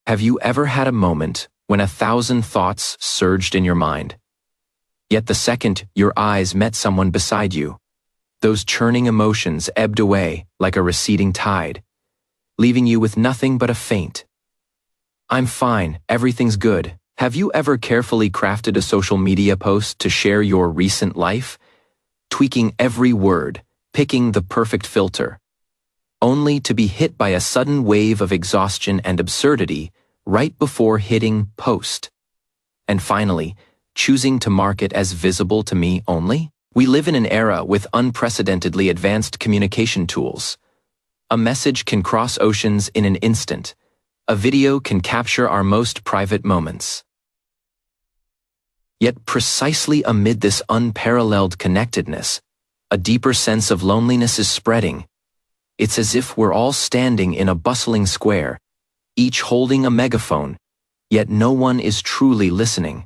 Have you ever had a moment when 1,000 thoughts surged in your mind? Yet the second your eyes met someone beside you, those churning emotions ebbed away like a receding tide, leaving you with nothing but a faint, "I'm fine, everything's good." Have you ever carefully crafted a social media post to share your recent life, tweaking every word, picking the perfect filter, only to be hit by a sudden wave of exhaustion and absurdity right before hitting post? And finally, choosing to mark it as visible to me only? We live in an era with unprecedentedly advanced communication tools. A message can cross oceans in an instant. A video can capture our most private moments. Yet precisely amid this unparalleled connectedness, a deeper sense of loneliness is spreading. It's as if we're all standing in a bustling square, each holding a megaphone, yet no one is truly listening.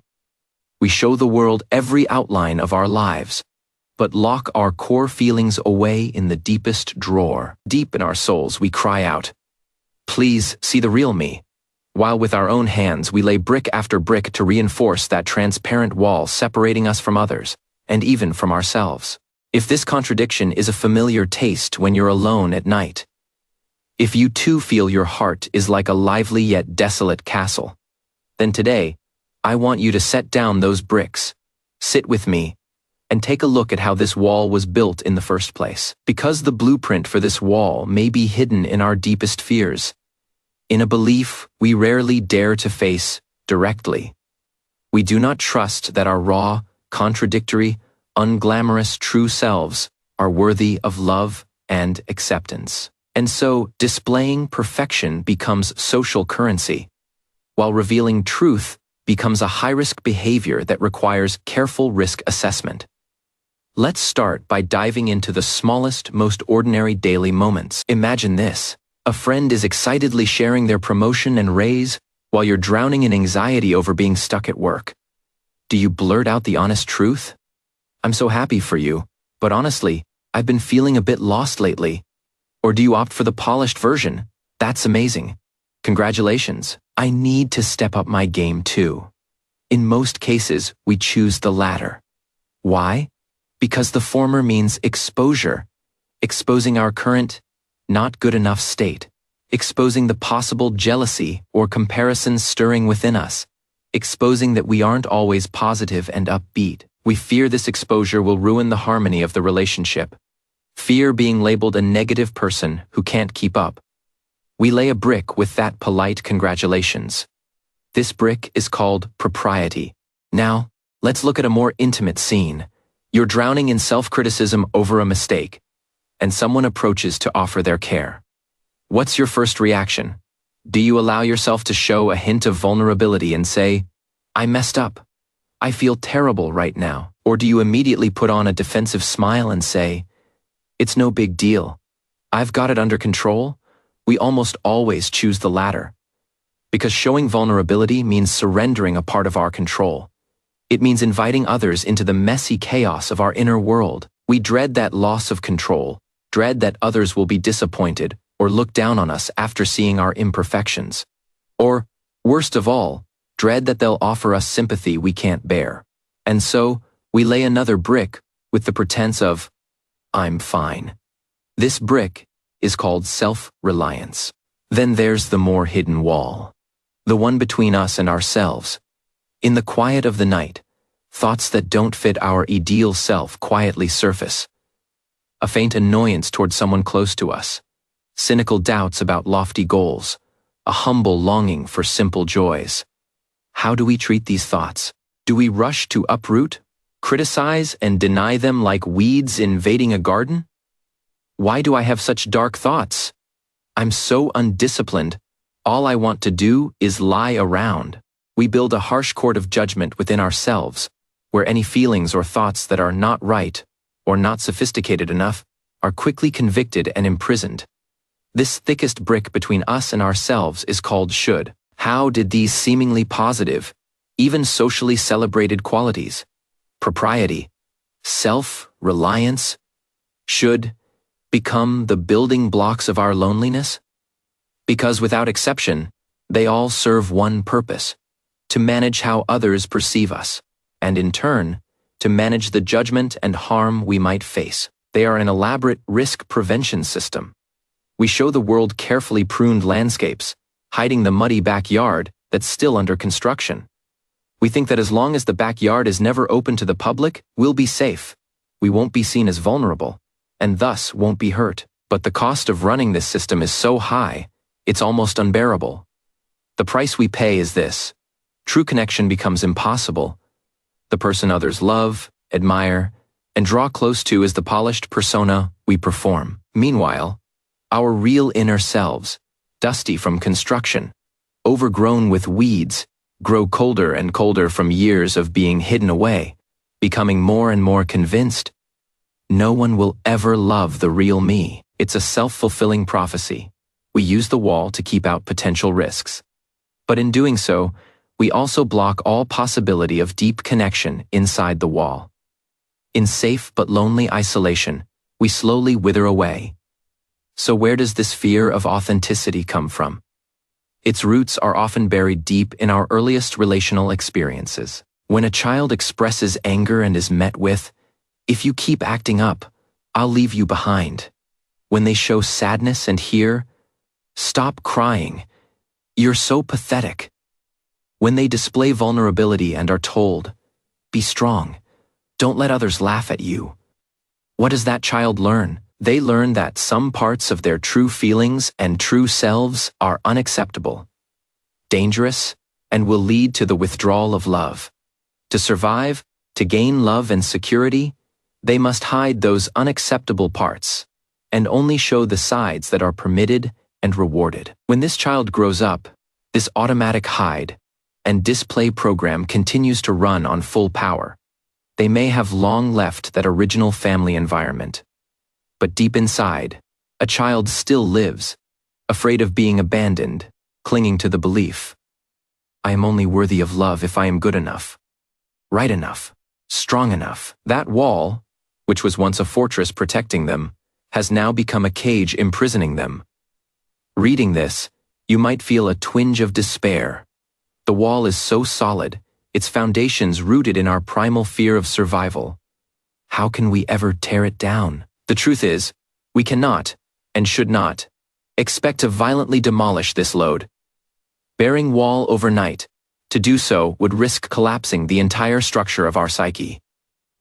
We show the world every outline of our lives, but lock our core feelings away in the deepest drawer. Deep in our souls we cry out, "Please see the real me," while with our own hands we lay brick after brick to reinforce that transparent wall separating us from others, and even from ourselves. If this contradiction is a familiar taste when you're alone at night, if you too feel your heart is like a lively yet desolate castle, then today, I want you to set down those bricks, sit with me, and take a look at how this wall was built in the first place. Because the blueprint for this wall may be hidden in our deepest fears, in a belief we rarely dare to face directly. We do not trust that our raw, contradictory, unglamorous true selves are worthy of love and acceptance. And so, displaying perfection becomes social currency, while revealing truth becomes a high-risk behavior that requires careful risk assessment. Let's start by diving into the smallest, most ordinary daily moments. Imagine this. A friend is excitedly sharing their promotion and raise while you're drowning in anxiety over being stuck at work. Do you blurt out the honest truth? "I'm so happy for you, but honestly, I've been feeling a bit lost lately." Or do you opt for the polished version? "That's amazing. Congratulations. I need to step up my game too." In most cases, we choose the latter. Why? Because the former means exposure, exposing our current, not good enough state, exposing the possible jealousy or comparison stirring within us, exposing that we aren't always positive and upbeat. We fear this exposure will ruin the harmony of the relationship. Fear being labeled a negative person who can't keep up. We lay a brick with that polite congratulations. This brick is called propriety. Now, let's look at a more intimate scene. You're drowning in self-criticism over a mistake, and someone approaches to offer their care. What's your first reaction? Do you allow yourself to show a hint of vulnerability and say, "I messed up. I feel terrible right now"? Or do you immediately put on a defensive smile and say, "It's no big deal. I've got it under control"? We almost always choose the latter. Because showing vulnerability means surrendering a part of our control. It means inviting others into the messy chaos of our inner world. We dread that loss of control, dread that others will be disappointed or look down on us after seeing our imperfections. Or, worst of all, dread that they'll offer us sympathy we can't bear. And so, we lay another brick with the pretense of, "I'm fine." This brick is called self-reliance. Then there's the more hidden wall, the one between us and ourselves. In the quiet of the night, thoughts that don't fit our ideal self quietly surface. A faint annoyance toward someone close to us, cynical doubts about lofty goals, a humble longing for simple joys. How do we treat these thoughts? Do we rush to uproot, criticize, and deny them like weeds invading a garden? Why do I have such dark thoughts? I'm so undisciplined. All I want to do is lie around. We build a harsh court of judgment within ourselves, where any feelings or thoughts that are not right or not sophisticated enough are quickly convicted and imprisoned. This thickest brick between us and ourselves is called should. How did these seemingly positive, even socially celebrated qualities, propriety, self-reliance, should, become the building blocks of our loneliness? Because without exception, They all serve one purpose: to manage how others perceive us, and in turn, to manage the judgment and harm we might face. They are an elaborate risk prevention system. We show the world carefully pruned landscapes, hiding the muddy backyard that's still under construction. We think that as long as the backyard is never open to the public, we'll be safe. We won't be seen as vulnerable, and thus won't be hurt. But the cost of running this system is so high, it's almost unbearable. The price we pay is this: true connection becomes impossible. The person others love, admire, and draw close to is the polished persona we perform. Meanwhile, our real inner selves, dusty from construction, overgrown with weeds, grow colder and colder from years of being hidden away, becoming more and more convinced no one will ever love the real me. It's a self-fulfilling prophecy. We use the wall to keep out potential risks. But in doing so, we also block all possibility of deep connection inside the wall. In safe but lonely isolation, we slowly wither away. So where does this fear of authenticity come from? Its roots are often buried deep in our earliest relational experiences. When a child expresses anger and is met with, "If you keep acting up, I'll leave you behind." When they show sadness and hear, "Stop crying, you're so pathetic." When they display vulnerability and are told, "Be strong, don't let others laugh at you." What does that child learn? They learn that some parts of their true feelings and true selves are unacceptable, dangerous, and will lead to the withdrawal of love. To survive, to gain love and security, they must hide those unacceptable parts and only show the sides that are permitted and rewarded. When this child grows up, this automatic hide and display program continues to run on full power. They may have long left that original family environment. But deep inside, a child still lives, afraid of being abandoned, clinging to the belief, "I am only worthy of love if I am good enough, right enough, strong enough." That wall, which was once a fortress protecting them, has now become a cage imprisoning them. Reading this, you might feel a twinge of despair. The wall is so solid, its foundations rooted in our primal fear of survival. How can we ever tear it down? The truth is, we cannot, and should not, expect to violently demolish this load. Bearing wall overnight, to do so would risk collapsing the entire structure of our psyche.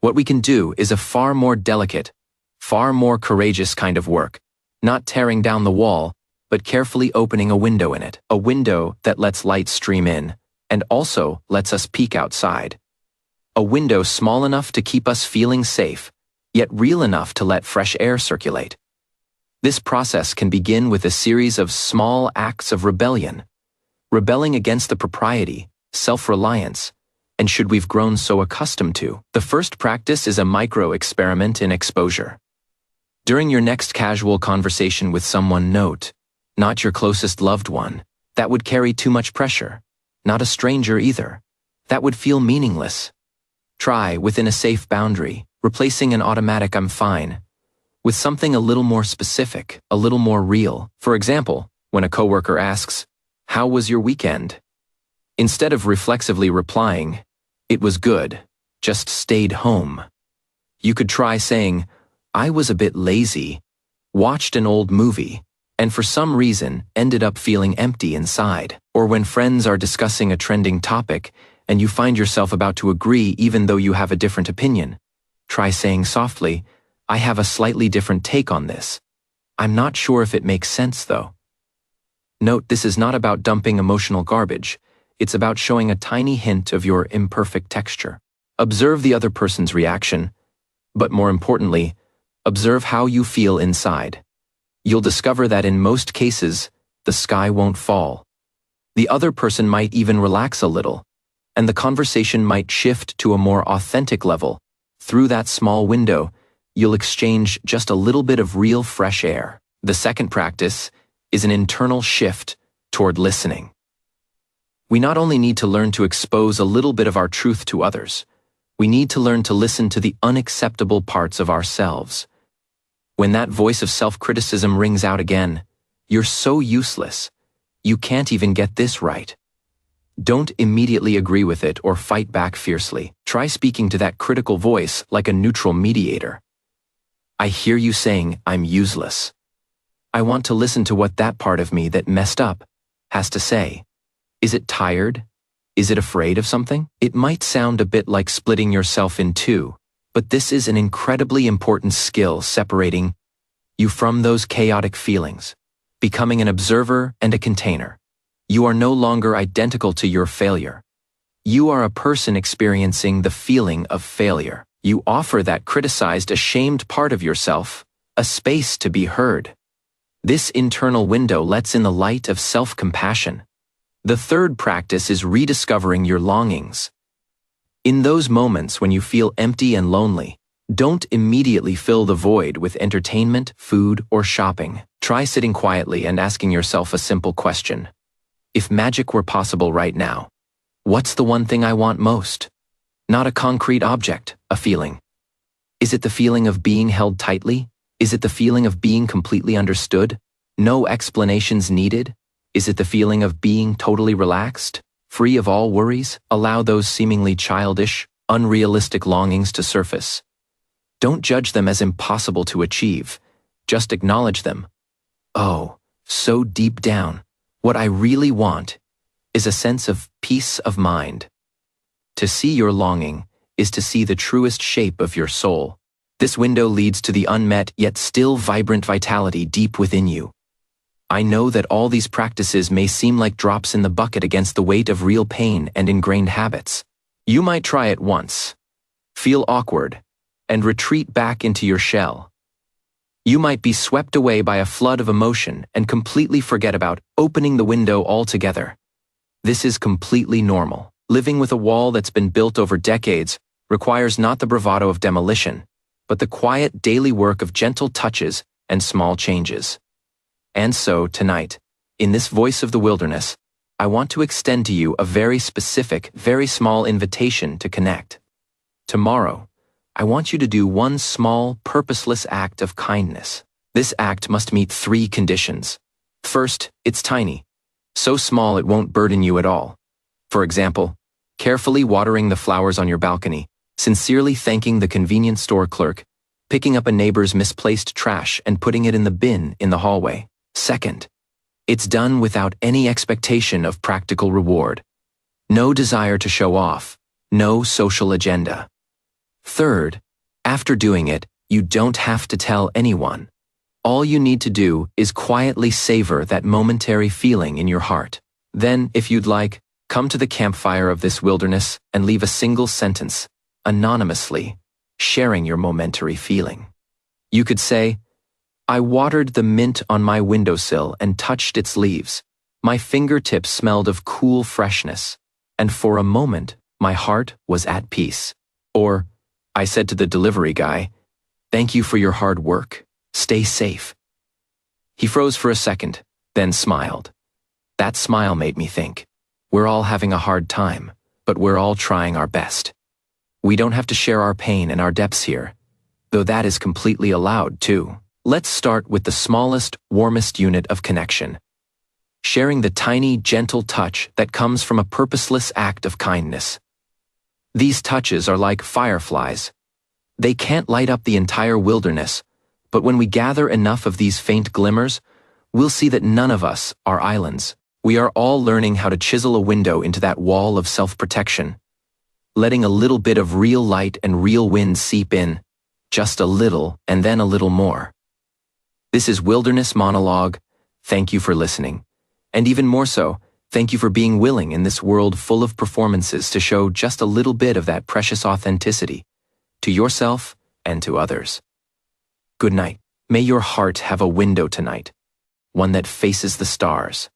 What we can do is a far more delicate, far more courageous kind of work, not tearing down the wall, but carefully opening a window in it, a window that lets light stream in, and also lets us peek outside. A window small enough to keep us feeling safe, yet real enough to let fresh air circulate. This process can begin with a series of small acts of rebellion, rebelling against the propriety, self-reliance, and should we've grown so accustomed to. The first practice is a micro-experiment in exposure. During your next casual conversation with someone, note, not your closest loved one. That would carry too much pressure. Not a stranger either. That would feel meaningless. Try, within a safe boundary, replacing an automatic "I'm fine" with something a little more specific, a little more real. For example, when a coworker asks, "How was your weekend?" Instead of reflexively replying, "It was good, just stayed home," you could try saying, "I was a bit lazy, watched an old movie, and for some reason ended up feeling empty inside." Or when friends are discussing a trending topic and you find yourself about to agree even though you have a different opinion, try saying softly, "I have a slightly different take on this. I'm not sure if it makes sense though." Note, this is not about dumping emotional garbage. It's about showing a tiny hint of your imperfect texture. Observe the other person's reaction, but more importantly, observe how you feel inside. You'll discover that in most cases, the sky won't fall. The other person might even relax a little, and the conversation might shift to a more authentic level. Through that small window, you'll exchange just a little bit of real fresh air. The second practice is an internal shift toward listening. We not only need to learn to expose a little bit of our truth to others, we need to learn to listen to the unacceptable parts of ourselves. When that voice of self-criticism rings out again, "You're so useless. You can't even get this right. Don't immediately agree with it or fight back fiercely. Try speaking to that critical voice like a neutral mediator. I hear you saying I'm useless. I want to listen to what that part of me that messed up has to say. Is it tired? Is it afraid of something? It might sound a bit like splitting yourself in two, but this is an incredibly important skill separating you from those chaotic feelings, becoming an observer and a container. You are no longer identical to your failure. You are a person experiencing the feeling of failure. You offer that criticized, ashamed part of yourself a space to be heard. This internal window lets in the light of self-compassion. The third practice is rediscovering your longings. In those moments when you feel empty and lonely, don't immediately fill the void with entertainment, food, or shopping. Try sitting quietly and asking yourself a simple question. If magic were possible right now, what's the one thing I want most? Not a concrete object, a feeling. Is it the feeling of being held tightly? Is it the feeling of being completely understood? No explanations needed? Is it the feeling of being totally relaxed, free of all worries? Allow those seemingly childish, unrealistic longings to surface. Don't judge them as impossible to achieve. Just acknowledge them. Oh, so deep down, what I really want is a sense of peace of mind. To see your longing is to see the truest shape of your soul. This window leads to the unmet yet still vibrant vitality deep within you. I know that all these practices may seem like drops in the bucket against the weight of real pain and ingrained habits. You might try it once, feel awkward, and retreat back into your shell. You might be swept away by a flood of emotion and completely forget about opening the window altogether. This is completely normal. Living with a wall that's been built over decades requires not the bravado of demolition, but the quiet daily work of gentle touches and small changes. And so, tonight, in this voice of the wilderness, I want to extend to you a very specific, very small invitation to connect. Tomorrow, I want you to do one small, purposeless act of kindness. This act must meet 3 conditions. First, it's tiny. So small it won't burden you at all. For example, carefully watering the flowers on your balcony, sincerely thanking the convenience store clerk, picking up a neighbor's misplaced trash and putting it in the bin in the hallway. Second, it's done without any expectation of practical reward. No desire to show off, no social agenda. Third, after doing it, you don't have to tell anyone. All you need to do is quietly savor that momentary feeling in your heart. Then, if you'd like, come to the campfire of this wilderness and leave a single sentence, anonymously, sharing your momentary feeling. You could say, I watered the mint on my windowsill and touched its leaves. My fingertips smelled of cool freshness, and for a moment, my heart was at peace. Or, I said to the delivery guy, thank you for your hard work. Stay safe. He froze for a second, then smiled. That smile made me think, we're all having a hard time, but we're all trying our best. We don't have to share our pain and our depths here, though that is completely allowed too. Let's start with the smallest, warmest unit of connection. Sharing the tiny, gentle touch that comes from a purposeless act of kindness. These touches are like fireflies. They can't light up the entire wilderness, but when we gather enough of these faint glimmers, we'll see that none of us are islands. We are all learning how to chisel a window into that wall of self-protection, letting a little bit of real light and real wind seep in, just a little and then a little more. This is Wilderness Monologue. Thank you for listening. And even more so, thank you for being willing in this world full of performances to show just a little bit of that precious authenticity to yourself and to others. Good night. May your heart have a window tonight, one that faces the stars.